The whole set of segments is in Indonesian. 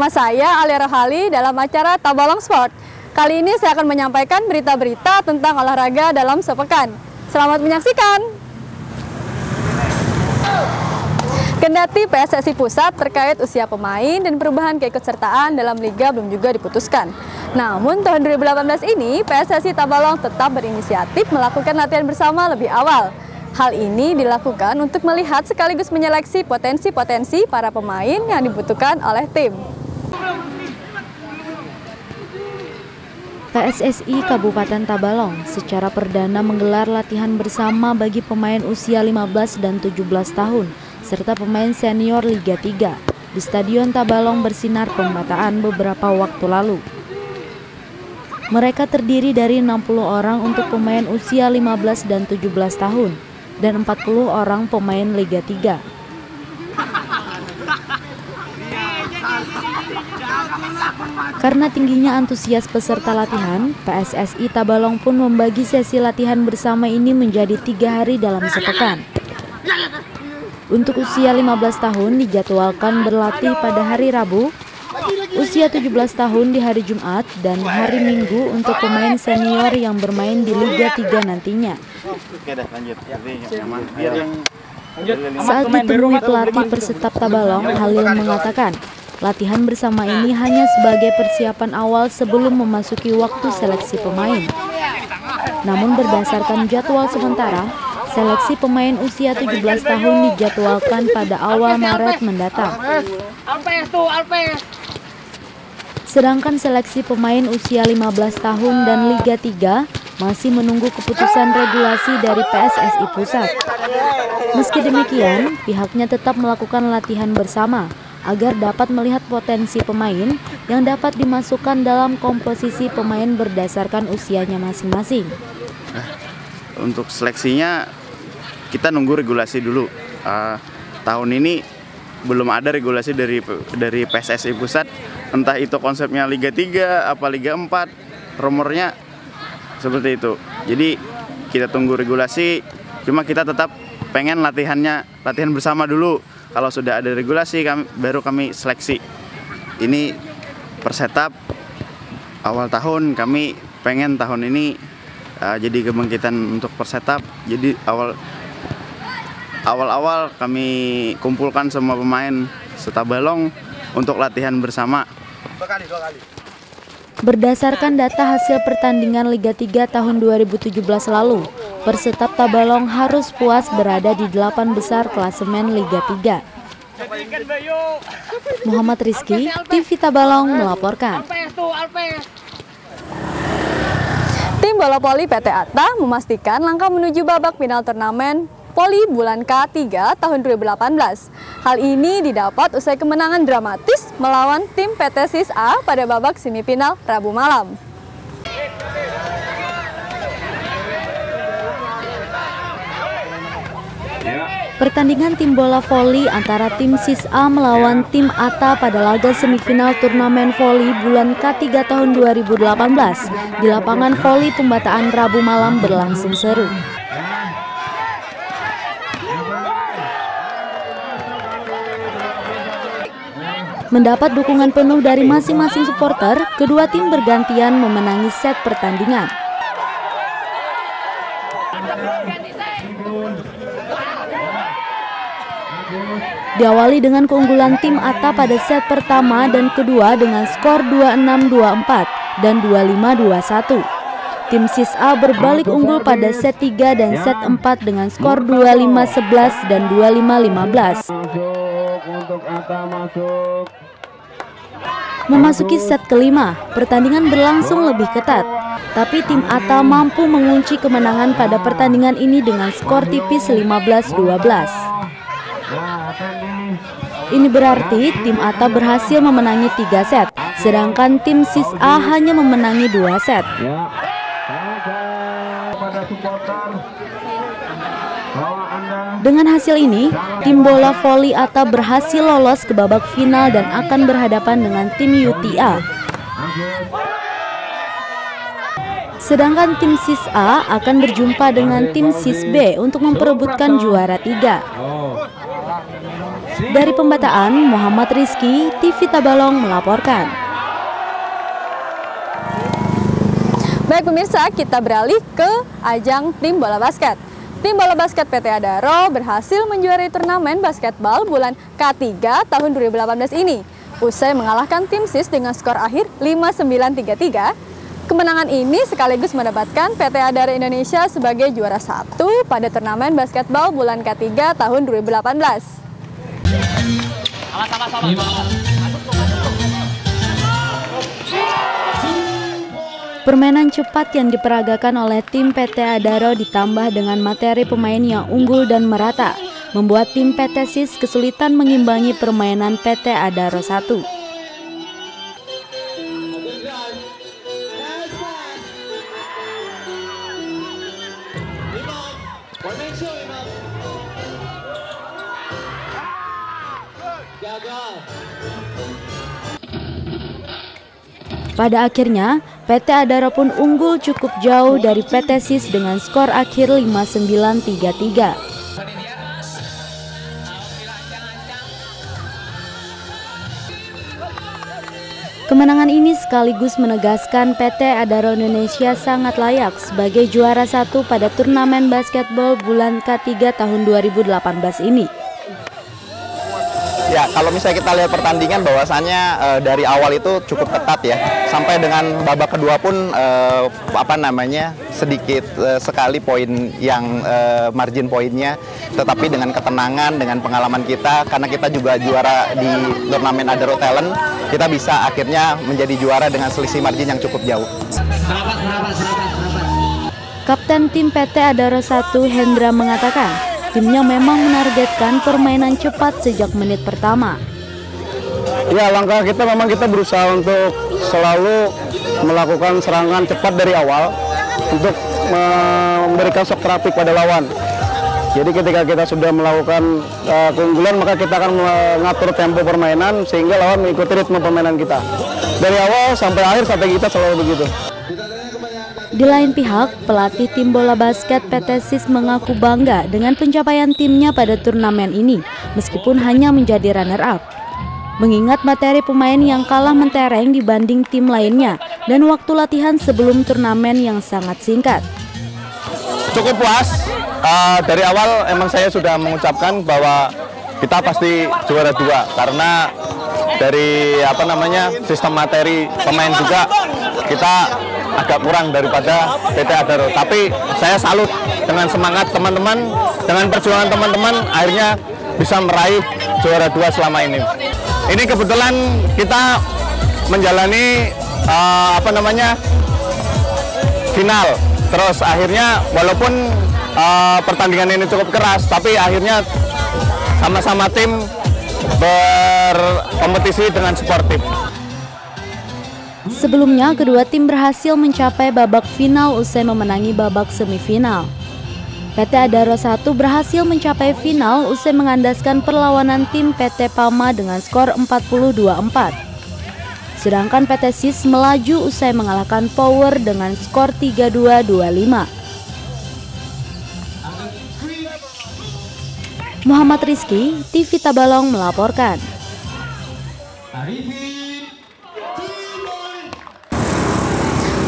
bersama saya Alia Rohali dalam acara Tabalong Sport. Kali ini saya akan menyampaikan berita-berita tentang olahraga dalam sepekan. Selamat menyaksikan. Kendati PSSI Pusat terkait usia pemain dan perubahan keikutsertaan dalam liga belum juga diputuskan. Namun tahun 2018 ini PSSI Tabalong tetap berinisiatif melakukan latihan bersama lebih awal. Hal ini dilakukan untuk melihat sekaligus menyeleksi potensi-potensi para pemain yang dibutuhkan oleh tim. PSSI Kabupaten Tabalong secara perdana menggelar latihan bersama bagi pemain usia 15 dan 17 tahun serta pemain senior Liga 3 di Stadion Tabalong Bersinar Pembataan beberapa waktu lalu. Mereka terdiri dari 60 orang untuk pemain usia 15 dan 17 tahun dan 40 orang pemain Liga 3. Karena tingginya antusias peserta latihan, PSSI Tabalong pun membagi sesi latihan bersama ini menjadi 3 hari dalam sepekan. Untuk usia 15 tahun dijadwalkan berlatih pada hari Rabu, usia 17 tahun di hari Jumat, dan hari Minggu untuk pemain senior yang bermain di Liga 3 nantinya. Saat ditemui pelatih Persetap Tabalong, Halil mengatakan, latihan bersama ini hanya sebagai persiapan awal sebelum memasuki waktu seleksi pemain. Namun berdasarkan jadwal sementara, seleksi pemain usia 17 tahun dijadwalkan pada awal Maret mendatang. Sedangkan seleksi pemain usia 15 tahun dan Liga 3 masih menunggu keputusan regulasi dari PSSI Pusat. Meski demikian, pihaknya tetap melakukan latihan bersama agar dapat melihat potensi pemain yang dapat dimasukkan dalam komposisi pemain berdasarkan usianya masing-masing. Untuk seleksinya kita nunggu regulasi dulu. Tahun ini belum ada regulasi dari PSSI Pusat, entah itu konsepnya Liga 3 apa Liga 4, rumornya seperti itu. Jadi kita tunggu regulasi, cuma kita tetap pengen latihan bersama dulu. Kalau sudah ada regulasi baru kami seleksi. Ini Persetap awal tahun, kami pengen tahun ini jadi kebangkitan untuk Persetap. Jadi awal-awal kami kumpulkan semua pemain Setabalong untuk latihan bersama. Berdasarkan data hasil pertandingan Liga 3 tahun 2017 lalu, Persetap Tabalong harus puas berada di 8 besar klasemen Liga 3. Muhammad Rizky, TV Tabalong melaporkan. Tim bola voli PT Atta memastikan langkah menuju babak final turnamen Poli bulan K3 tahun 2018. Hal ini didapat usai kemenangan dramatis melawan tim PT Sis A pada babak semifinal Rabu malam. Pertandingan tim bola voli antara tim Sis A melawan tim Atta pada laga semifinal turnamen voli bulan K3 tahun 2018 di lapangan voli Pembataan Rabu malam berlangsung seru. Mendapat dukungan penuh dari masing-masing supporter, kedua tim bergantian memenangi set pertandingan. Diawali dengan keunggulan tim Atta pada set pertama dan kedua dengan skor 26-24 dan 25-21. Tim Sis A berbalik unggul pada set 3 dan set 4 dengan skor 25-11 dan 25-15. Memasuki set kelima, pertandingan berlangsung lebih ketat, tapi tim Atta mampu mengunci kemenangan pada pertandingan ini dengan skor tipis 15-12. Ini berarti tim Atta berhasil memenangi 3 set, sedangkan tim Sis A hanya memenangi 2 set. Dengan hasil ini, tim bola voli Atta berhasil lolos ke babak final dan akan berhadapan dengan tim UTA. Sedangkan tim Sis A akan berjumpa dengan tim Sis B untuk memperebutkan juara 3. Dari Pembataan, Muhammad Rizky, TV Tabalong melaporkan. Baik pemirsa, kita beralih ke ajang tim bola basket. Tim bola basket PT Adaro berhasil menjuarai turnamen basketbal bulan K3 tahun 2018 ini. Usai mengalahkan tim SIS dengan skor akhir 5-9-3-3, kemenangan ini sekaligus mendapatkan PT Adaro Indonesia sebagai juara 1 pada turnamen basketbal bulan K3 tahun 2018. Permainan cepat yang diperagakan oleh tim PT Adaro ditambah dengan materi pemain yang unggul dan merata, membuat tim PT SIS kesulitan mengimbangi permainan PT Adaro 1. Pada akhirnya, PT Adaro pun unggul cukup jauh dari PT SIS dengan skor akhir 5-9-3-3. Kemenangan ini sekaligus menegaskan PT Adaro Indonesia sangat layak sebagai juara 1 pada turnamen basketbal bulan K3 tahun 2018 ini. Ya, kalau misalnya kita lihat pertandingan bahwasannya dari awal itu cukup ketat ya. Sampai dengan babak kedua pun sedikit sekali poin yang margin poinnya. Tetapi dengan ketenangan, dengan pengalaman kita, karena kita juga juara di turnamen Adaro Talent, kita bisa akhirnya menjadi juara dengan selisih margin yang cukup jauh. Kapten tim PT Adaro 1 Hendra mengatakan, timnya memang menargetkan permainan cepat sejak menit pertama. Ya, langkah kita memang kita berusaha untuk selalu melakukan serangan cepat dari awal untuk memberikan shock traffic pada lawan. Jadi ketika kita sudah melakukan keunggulan, maka kita akan mengatur tempo permainan sehingga lawan mengikuti ritme permainan kita. Dari awal sampai akhir strategi kita selalu begitu. Di lain pihak, pelatih tim bola basket PT SIS mengaku bangga dengan pencapaian timnya pada turnamen ini, meskipun hanya menjadi runner-up. Mengingat materi pemain yang kalah mentereng dibanding tim lainnya, dan waktu latihan sebelum turnamen yang sangat singkat. Cukup puas, dari awal emang saya sudah mengucapkan bahwa kita pasti juara 2, karena dari sistem materi pemain juga kita agak kurang daripada PT Adaro. Tapi saya salut dengan semangat teman-teman, dengan perjuangan teman-teman, akhirnya bisa meraih juara 2 selama ini. Ini kebetulan kita menjalani final. Terus akhirnya walaupun pertandingan ini cukup keras, tapi akhirnya sama-sama tim berkompetisi dengan sportif. Sebelumnya, kedua tim berhasil mencapai babak final usai memenangi babak semifinal. PT Adaro 1 berhasil mencapai final usai mengandaskan perlawanan tim PT Pama dengan skor 42-4. Sedangkan PT SIS melaju usai mengalahkan Power dengan skor 32-25. Muhammad Rizky, TV Tabalong melaporkan.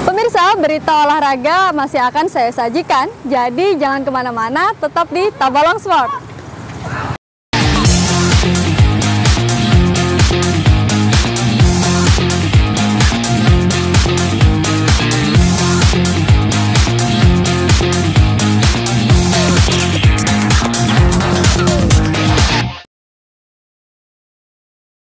Pemirsa, berita olahraga masih akan saya sajikan, jadi jangan kemana-mana, tetap di Tabalong Sport.